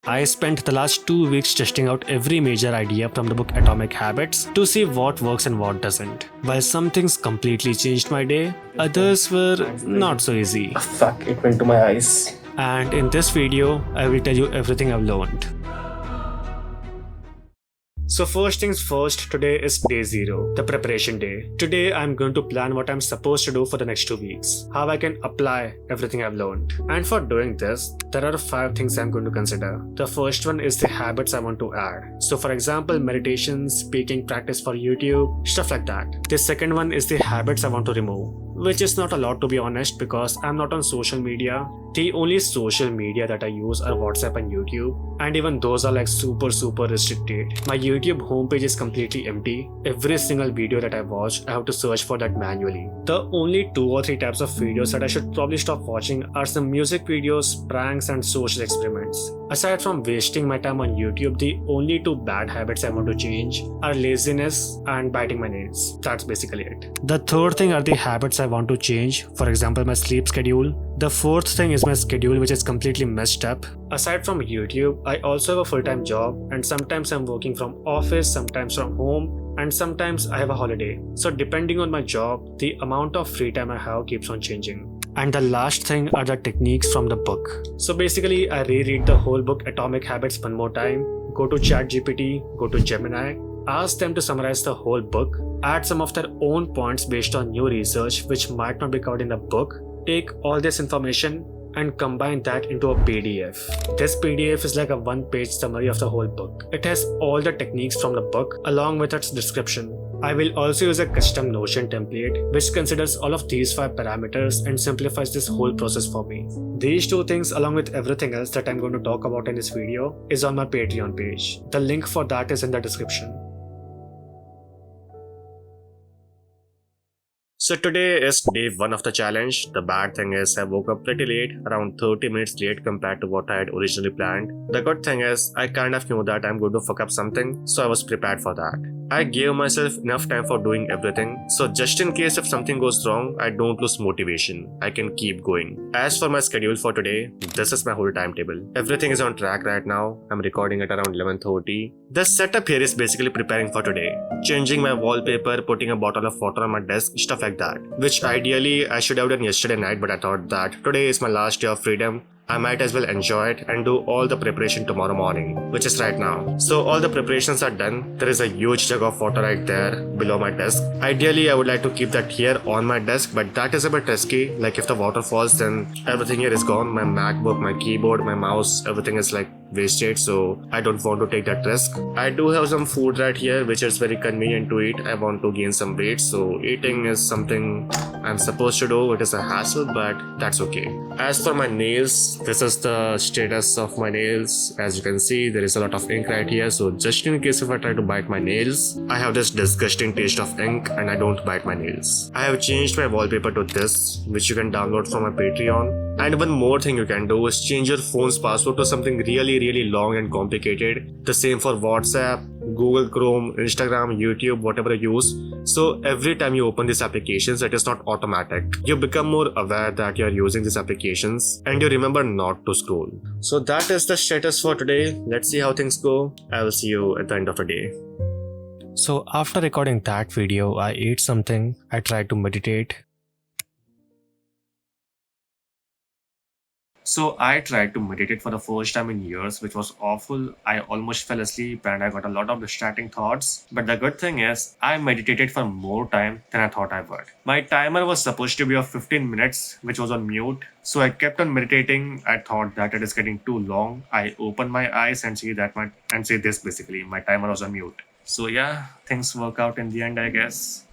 I spent the last 2 weeks testing out every major idea from the book Atomic Habits to see what works and what doesn't. While some things completely changed my day, others were not so easy. Fuck, it went to my eyes. And in this video, I will tell you everything I've learned. So first things first, today is day 0, the preparation day. Today I'm going to plan what I'm supposed to do for the next 2 weeks, how I can apply everything I've learned. And for doing this, there are 5 things I'm going to consider. The first one is the habits I want to add. So for example, meditation, speaking practice for YouTube, stuff like that. The second one is the habits I want to remove, which is not a lot to be honest because I'm not on social media. The only social media that I use are WhatsApp and YouTube, and even those are like super restricted. My YouTube homepage is completely empty. Every single video that I watch, I have to search for that manually. The only 2 or 3 types of videos that I should probably stop watching are some music videos, pranks and social experiments. Aside from wasting my time on YouTube, the only 2 bad habits I want to change are laziness and biting my nails. That's basically it. The third thing are the habits I want to change, for example my sleep schedule. The fourth thing is my schedule, which is completely messed up. Aside from YouTube, I also have a full-time job, and sometimes I'm working from office, sometimes from home, and sometimes I have a holiday. So depending on my job, the amount of free time I have keeps on changing. And the last thing are the techniques from the book. So basically, I reread the whole book Atomic Habits one more time, go to ChatGPT, go to Gemini, ask them to summarize the whole book, add some of their own points based on new research which might not be covered in the book, take all this information and combine that into a PDF. This PDF is like a 1-page summary of the whole book. It has all the techniques from the book along with its description. I will also use a custom Notion template which considers all of these 5 parameters and simplifies this whole process for me. These 2 things along with everything else that I'm going to talk about in this video is on my Patreon page. The link for that is in the description. So today is day 1 of the challenge. The bad thing is I woke up pretty late, around 30 minutes late compared to what I had originally planned. The good thing is I kind of knew that I'm going to fuck up something, so I was prepared for that. I gave myself enough time for doing everything, so just in case if something goes wrong, I don't lose motivation. I can keep going. As for my schedule for today, this is my whole timetable. Everything is on track right now. I'm recording at around 11:30. The setup here is basically preparing for today. Changing my wallpaper, putting a bottle of water on my desk, stuff like that. Which ideally I should have done yesterday night, but I thought that today is my last day of freedom. I might as well enjoy it and do all the preparation tomorrow morning, which is right now. So all the preparations are done. There is a huge jug of water right there below my desk. Ideally, I would like to keep that here on my desk, but that is a bit risky. Like if the water falls, then everything here is gone. My MacBook, my keyboard, my mouse, everything is like wasted, so I don't want to take that risk. I do have some food right here which is very convenient to eat. I want to gain some weight, so eating is something I'm supposed to do. It is a hassle, but that's okay. As for my nails, this is the status of my nails. As you can see, there is a lot of ink right here, so just in case if I try to bite my nails, I have this disgusting taste of ink and I don't bite my nails. I have changed my wallpaper to this, which you can download from my Patreon. And one more thing you can do is change your phone's password to something really long and complicated. The same for WhatsApp, Google Chrome, Instagram, YouTube, whatever you use. So every time you open these applications, it is not automatic. You become more aware that you are using these applications and you remember not to scroll. So that is the status for today. Let's see how things go. I will see you at the end of the day. So after recording that video, I ate something. I tried to meditate. So I tried to meditate for the first time in years, which was awful. I almost fell asleep and I got a lot of distracting thoughts. But the good thing is, I meditated for more time than I thought I would. My timer was supposed to be of 15 minutes, which was on mute. So I kept on meditating. I thought that it is getting too long. I opened my eyes and see this basically. My timer was on mute. So yeah, things work out in the end, I guess.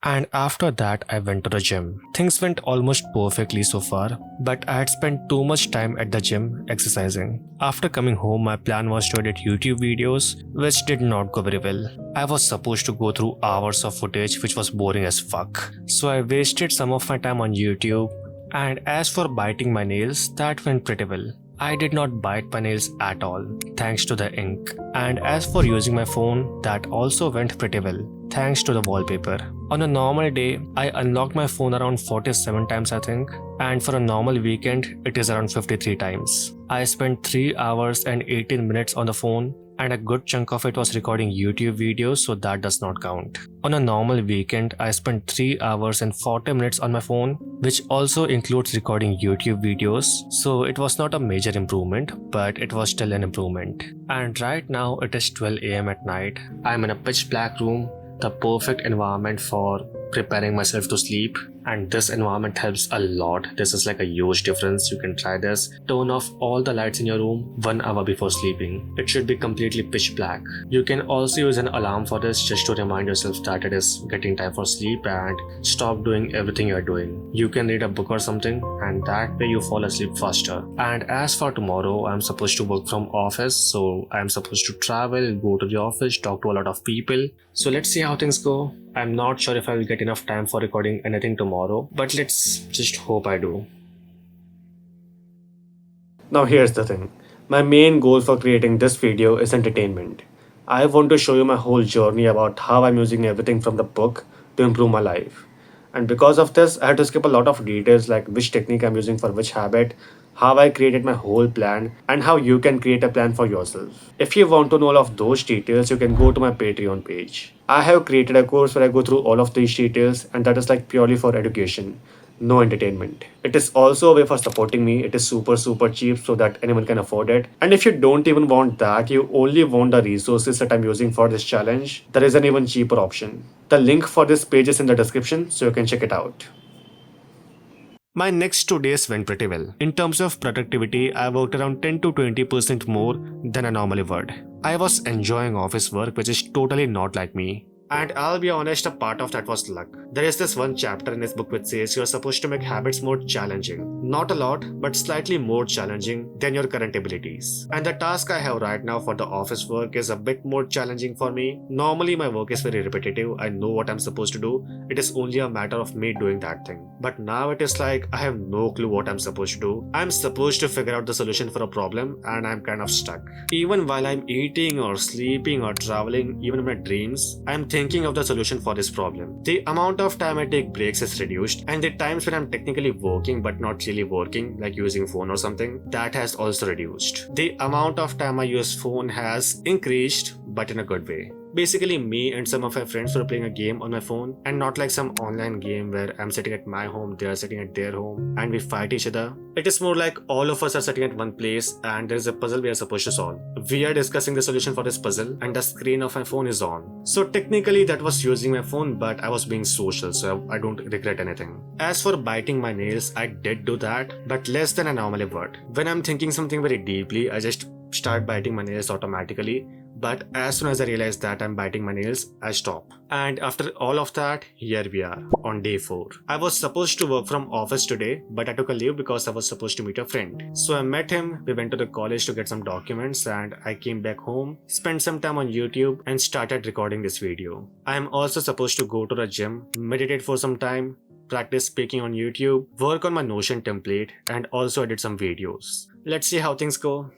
And after that, I went to the gym. Things went almost perfectly so far, but I had spent too much time at the gym exercising. After coming home, my plan was to edit YouTube videos, which did not go very well. I was supposed to go through hours of footage, which was boring as fuck. So I wasted some of my time on YouTube. And as for biting my nails, that went pretty well. I did not bite my nails at all, thanks to the ink. And as for using my phone, that also went pretty well, thanks to the wallpaper. On a normal day, I unlocked my phone around 47 times I think, and for a normal weekend, it is around 53 times. I spent 3 hours and 18 minutes on the phone, and a good chunk of it was recording YouTube videos, so that does not count. On a normal weekend, I spent 3 hours and 40 minutes on my phone, which also includes recording YouTube videos, so it was not a major improvement, but it was still an improvement. And right now it is 12 AM at night. I'm in a pitch black room, the perfect environment for preparing myself to sleep, and this environment helps a lot. This is like a huge difference. You can try this. Turn off all the lights in your room 1 hour before sleeping. It should be completely pitch black. You can also use an alarm for this, just to remind yourself that it is getting time for sleep and stop doing everything you're doing. You can read a book or something, and that way you fall asleep faster. And as for tomorrow, I'm supposed to work from office, so I'm supposed to travel, go to the office, talk to a lot of people. So let's see how things go. I'm not sure if I will get enough time for recording anything tomorrow, but let's just hope I do. Now here's the thing. My main goal for creating this video is entertainment. I want to show you my whole journey about how I'm using everything from the book to improve my life. And because of this, I had to skip a lot of details like which technique I'm using for which habit, how I created my whole plan, and how you can create a plan for yourself. If you want to know all of those details, you can go to my Patreon page. I have created a course where I go through all of these details, and that is like purely for education, no entertainment. It is also a way for supporting me. It is super cheap so that anyone can afford it. And if you don't even want that, you only want the resources that I'm using for this challenge, there is an even cheaper option. The link for this page is in the description, so you can check it out. My next 2 days went pretty well. In terms of productivity, I worked around 10 to 20% more than I normally would. I was enjoying office work, which is totally not like me. And I'll be honest, a part of that was luck. There is this one chapter in this book which says you're supposed to make habits more challenging. Not a lot, but slightly more challenging than your current abilities. And the task I have right now for the office work is a bit more challenging for me. Normally my work is very repetitive. I know what I'm supposed to do. It is only a matter of me doing that thing. But now it is like I have no clue what I'm supposed to do. I'm supposed to figure out the solution for a problem and I'm kind of stuck. Even while I'm eating or sleeping or traveling, even in my dreams, I'm thinking of the solution for this problem. The amount of time I take breaks is reduced, and the times when I'm technically working but not really working, like using phone or something, that has also reduced. The amount of time I use phone has increased, but in a good way. Basically, me and some of my friends were playing a game on my phone, and not like some online game where I'm sitting at my home, they are sitting at their home, and we fight each other. It is more like all of us are sitting at one place and there is a puzzle we are supposed to solve. We are discussing the solution for this puzzle and the screen of my phone is on. So technically that was using my phone, but I was being social, so I don't regret anything. As for biting my nails, I did do that, but less than I normally would. When I'm thinking something very deeply, I just start biting my nails automatically. But as soon as I realize that I'm biting my nails, I stop. And after all of that, here we are, on day 4. I was supposed to work from office today, but I took a leave because I was supposed to meet a friend. So I met him, we went to the college to get some documents, and I came back home, spent some time on YouTube, and started recording this video. I am also supposed to go to the gym, meditate for some time, practice speaking on YouTube, work on my Notion template, and also edit some videos. Let's see how things go.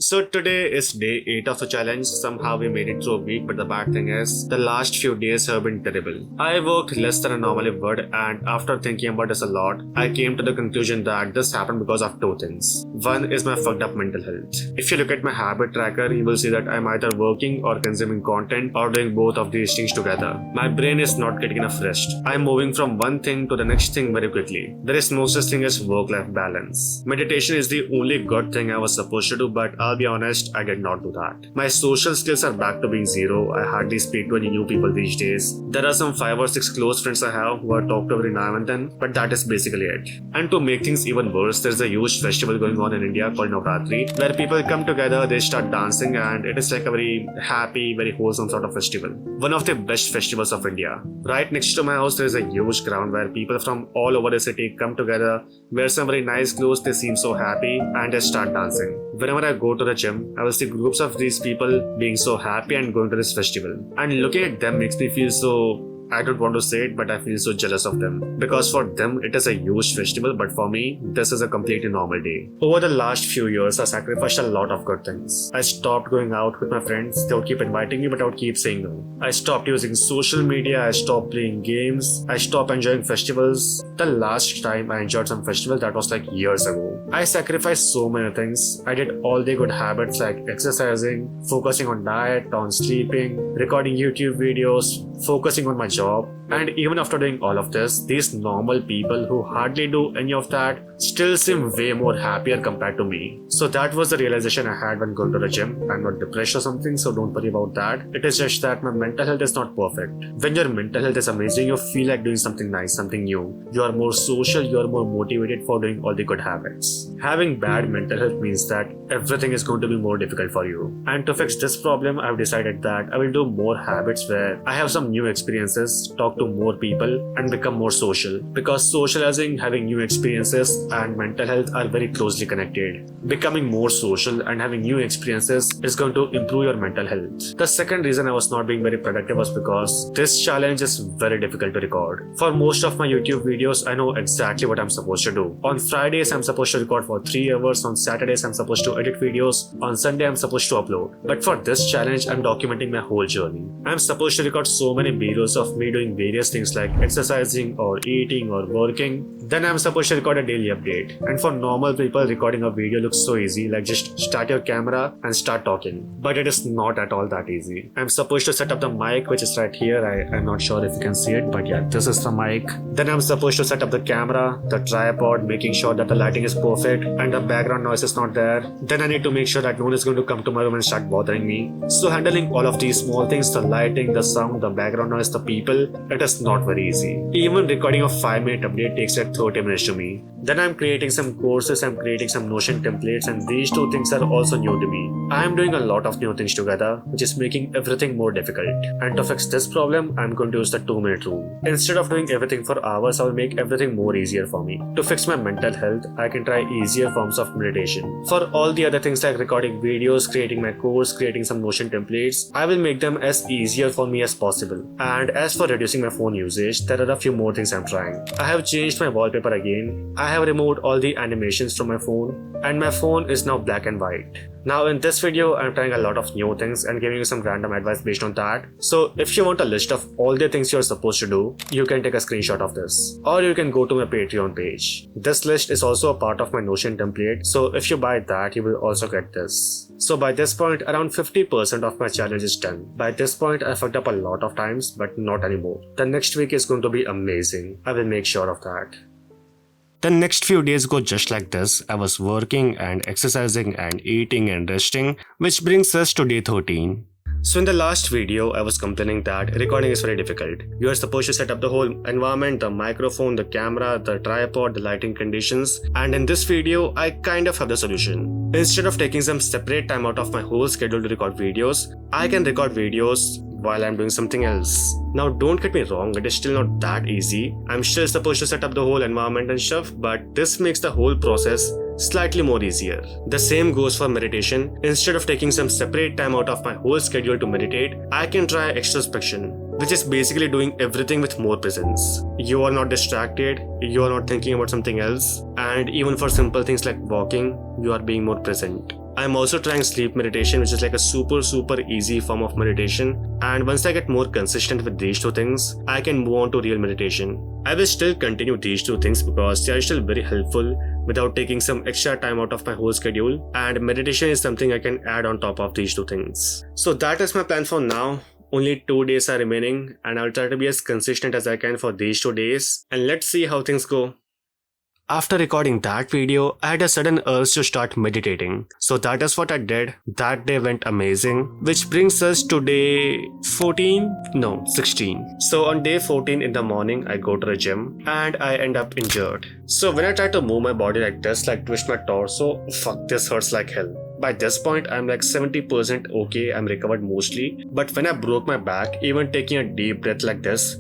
So today is day 8 of the challenge. Somehow we made it through a week, but the bad thing is, the last few days have been terrible. I worked less than I normally would, and after thinking about this a lot, I came to the conclusion that this happened because of 2 things. One is my fucked up mental health. If you look at my habit tracker, you will see that I'm either working or consuming content or doing both of these things together. My brain is not getting enough rest. I'm moving from one thing to the next thing very quickly. There is no such thing as work-life balance. Meditation is the only good thing I was supposed to do, but I'll be honest, I did not do that. My social skills are back to being zero. I hardly speak to any new people these days. There are some 5 or 6 close friends I have who I talk to every now and then, but that is basically it. And to make things even worse, there's a huge festival going on in India called Navratri, where people come together, they start dancing, and it is like a very happy, very wholesome sort of festival. One of the best festivals of India. Right next to my house, there is a huge ground where people from all over the city come together, wear some very nice clothes, they seem so happy, and they start dancing. Whenever I go to the gym, I will see groups of these people being so happy and going to this festival. And looking at them makes me feel so I don't want to say it, but I feel so jealous of them. Because for them, it is a huge festival, but for me, this is a completely normal day. Over the last few years, I sacrificed a lot of good things. I stopped going out with my friends. They would keep inviting me, but I would keep saying no. I stopped using social media. I stopped playing games. I stopped enjoying festivals. The last time I enjoyed some festival, that was like years ago. I sacrificed so many things. I did all the good habits like exercising, focusing on diet, on sleeping, recording YouTube videos, focusing on my job. And even after doing all of this, these normal people who hardly do any of that still seem way more happier compared to me. So that was the realization I had when going to the gym. I'm not depressed or something, so don't worry about that. It is just that my mental health is not perfect. When your mental health is amazing, you feel like doing something nice, something new. You are more social, you are more motivated for doing all the good habits. Having bad mental health means that everything is going to be more difficult for you. And to fix this problem, I've decided that I will do more habits where I have some new experiences, talk to more people, and become more social. Because socializing, having new experiences, and mental health are very closely connected. Becoming more social and having new experiences is going to improve your mental health. The second reason I was not being very productive was because this challenge is very difficult to record. For most of my YouTube videos, I know exactly what I'm supposed to do. On Fridays, I'm supposed to record for 3 hours. On Saturdays, I'm supposed to edit videos. On Sunday, I'm supposed to upload. But for this challenge, I'm documenting my whole journey. I'm supposed to record so many videos of me doing various things like exercising or eating or working. Then I'm supposed to record a daily update. And for normal people, recording a video looks so easy, like just start your camera and start talking. But it is not at all that easy. I'm supposed to set up the mic, which is right here. I'm not sure if you can see it, but yeah, this is the mic. Then I'm supposed to set up the camera, the tripod, making sure that the lighting is perfect and the background noise is not there. Then I need to make sure that no one is going to come to my room and start bothering me. So handling all of these small things, the lighting, the sound, the background noise, the people, it is not very easy. Even recording a 5-minute update takes like 30 minutes to me. Then I'm creating some courses, I'm creating some Notion templates, and these two things are also new to me. I am doing a lot of new things together, which is making everything more difficult. And to fix this problem, I'm going to use the 2-minute rule. Instead of doing everything for hours, I'll make everything more easier for me. To fix my mental health, I can try easier forms of meditation. For all the other things like recording videos, creating my course, creating some Notion templates, I will make them as easier for me as possible. And as for reducing my phone usage, there are a few more things I'm trying. I have changed my wallpaper again. I have removed all the animations from my phone, and my phone is now black and white. Now in this video, I'm trying a lot of new things and giving you some random advice based on that. So if you want a list of all the things you're supposed to do, you can take a screenshot of this. Or you can go to my Patreon page. This list is also a part of my Notion template, so if you buy that, you will also get this. So by this point, around 50% of my challenge is done. By this point, I fucked up a lot of times, but not anymore. The next week is going to be amazing. I will make sure of that. The next few days go just like this. I was working and exercising and eating and resting, which brings us to day 13. So in the last video, I was complaining that recording is very difficult. You are supposed to set up the whole environment, the microphone, the camera, the tripod, the lighting conditions, and in this video, I kind of have the solution. Instead of taking some separate time out of my whole schedule to record videos, I can record videos while I'm doing something else. Now don't get me wrong, it is still not that easy. I'm still supposed to set up the whole environment and stuff, but this makes the whole process slightly more easier. The same goes for meditation. Instead of taking some separate time out of my whole schedule to meditate, I can try extrospection, which is basically doing everything with more presence. You are not distracted, you are not thinking about something else, and even for simple things like walking, you are being more present. I'm also trying sleep meditation, which is like a super easy form of meditation, and once I get more consistent with these two things, I can move on to real meditation. I will still continue these two things because they are still very helpful without taking some extra time out of my whole schedule, and meditation is something I can add on top of these two things. So that is my plan for now. Only 2 days are remaining, and I'll try to be as consistent as I can for these 2 days, and let's see how things go. After recording that video, I had a sudden urge to start meditating. So that is what I did. That day went amazing. Which brings us to day 14? No, 16. So on day 14 in the morning, I go to the gym and I end up injured. So when I try to move my body like this, like twist my torso, fuck, this hurts like hell. By this point, I'm like 70% okay, I'm recovered mostly. But when I broke my back, even taking a deep breath like this,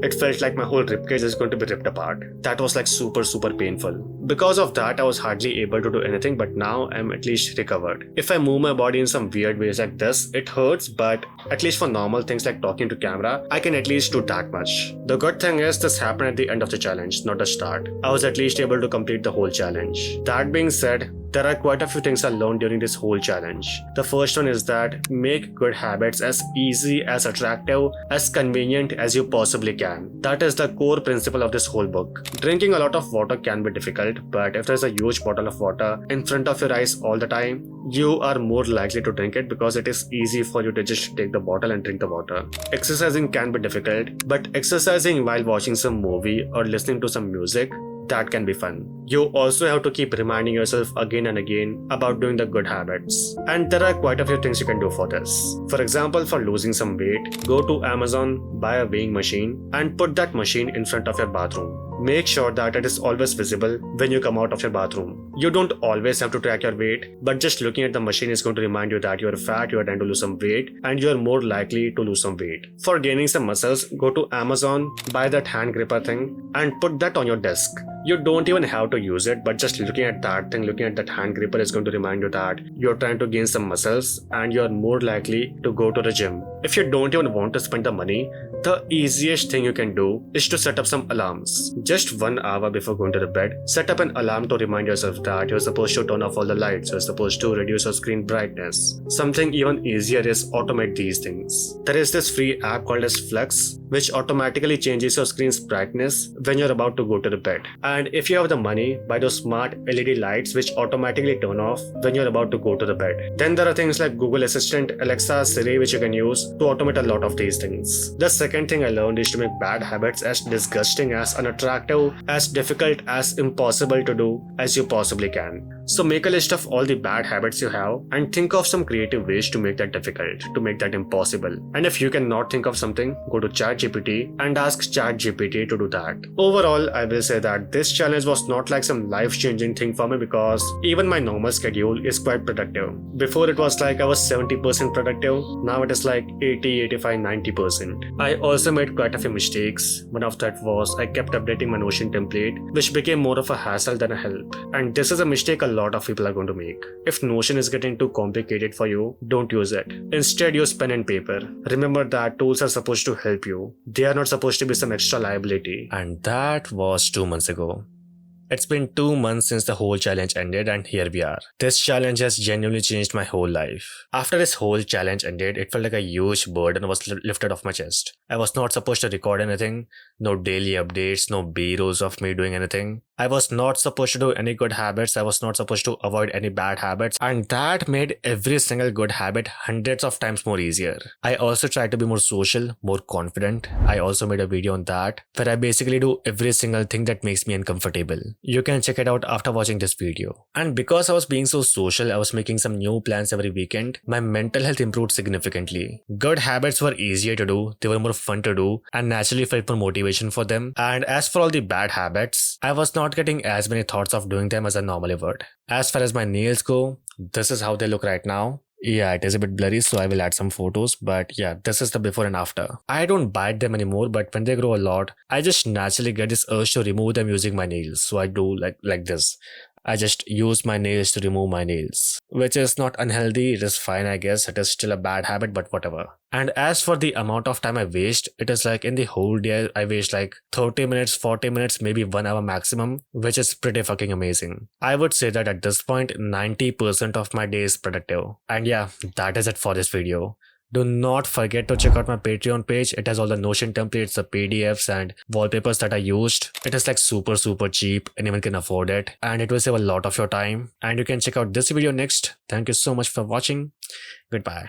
It felt like my whole ribcage is going to be ripped apart. That was like super painful. Because of that, I was hardly able to do anything, but now I'm at least recovered. If I move my body in some weird ways like this, it hurts, but at least for normal things like talking to camera, I can at least do that much. The good thing is this happened at the end of the challenge, not the start. I was at least able to complete the whole challenge. That being said, there are quite a few things I learned during this whole challenge. The first one is that make good habits as easy, as attractive, as convenient as you possibly can. That is the core principle of this whole book. Drinking a lot of water can be difficult, but if there's a huge bottle of water in front of your eyes all the time, you are more likely to drink it because it is easy for you to just take the bottle and drink the water. Exercising can be difficult, but exercising while watching some movie or listening to some music, that can be fun. You also have to keep reminding yourself again and again about doing the good habits. And there are quite a few things you can do for this. For example, for losing some weight, go to Amazon, buy a weighing machine, and put that machine in front of your bathroom. Make sure that it is always visible when you come out of your bathroom. You don't always have to track your weight, but just looking at the machine is going to remind you that you are fat, you are trying to lose some weight, and you are more likely to lose some weight. For gaining some muscles, go to Amazon, buy that hand gripper thing, and put that on your desk. You don't even have to use it, but just looking at that thing, looking at that hand gripper is going to remind you that you're trying to gain some muscles and you're more likely to go to the gym. If you don't even want to spend the money, the easiest thing you can do is to set up some alarms. Just 1 hour before going to the bed, set up an alarm to remind yourself that you're supposed to turn off all the lights, you're supposed to reduce your screen brightness. Something even easier is automate these things. There is this free app called as Flux, which automatically changes your screen's brightness when you're about to go to the bed. And if you have the money, buy those smart LED lights which automatically turn off when you're about to go to the bed. Then there are things like Google Assistant, Alexa, Siri, which you can use to automate a lot of these things. The second thing I learned is to make bad habits as disgusting, as unattractive, as difficult, as impossible to do as you possibly can. So make a list of all the bad habits you have and think of some creative ways to make that difficult, to make that impossible. And if you cannot think of something, go to ChatGPT and ask ChatGPT to do that. Overall, I will say that this challenge was not like some life-changing thing for me because even my normal schedule is quite productive. Before it was like I was 70% productive, now it is like 80, 85, 90%. I also made quite a few mistakes. One of that was I kept updating my Notion template, which became more of a hassle than a help. And this is a mistake a lot of people are going to make. If Notion is getting too complicated for you, don't use it. Instead, use pen and paper. Remember that tools are supposed to help you. They are not supposed to be some extra liability. And that was 2 months ago. It's been 2 months since the whole challenge ended and here we are. This challenge has genuinely changed my whole life. After this whole challenge ended, it felt like a huge burden was lifted off my chest. I was not supposed to record anything, no daily updates, no B-rolls of me doing anything. I was not supposed to do any good habits, I was not supposed to avoid any bad habits, and that made every single good habit hundreds of times more easier. I also tried to be more social, more confident. I also made a video on that, where I basically do every single thing that makes me uncomfortable. You can check it out after watching this video. And because I was being so social, I was making some new plans every weekend, my mental health improved significantly. Good habits were easier to do, they were more fun to do, and naturally felt more motivation for them. And as for all the bad habits, I was not getting as many thoughts of doing them as I normally would. As far as my nails go, this is how they look right now. Yeah, it is a bit blurry, so I will add some photos, but yeah, this is the before and after. I don't bite them anymore, but when they grow a lot, I just naturally get this urge to remove them using my nails. So I do like this. I just use my nails to remove my nails, which is not unhealthy. It is fine, I guess. It is still a bad habit, but whatever. And as for the amount of time I waste, it is like in the whole day, I waste like 30 minutes, 40 minutes, maybe 1 hour maximum, which is pretty fucking amazing. I would say that at this point, 90% of my day is productive. And yeah, that is it for this video. Do not forget to check out my Patreon page. It has all the Notion templates, the PDFs and wallpapers that I used. It is like super cheap. Anyone can afford it. And it will save a lot of your time. And you can check out this video next. Thank you so much for watching. Goodbye.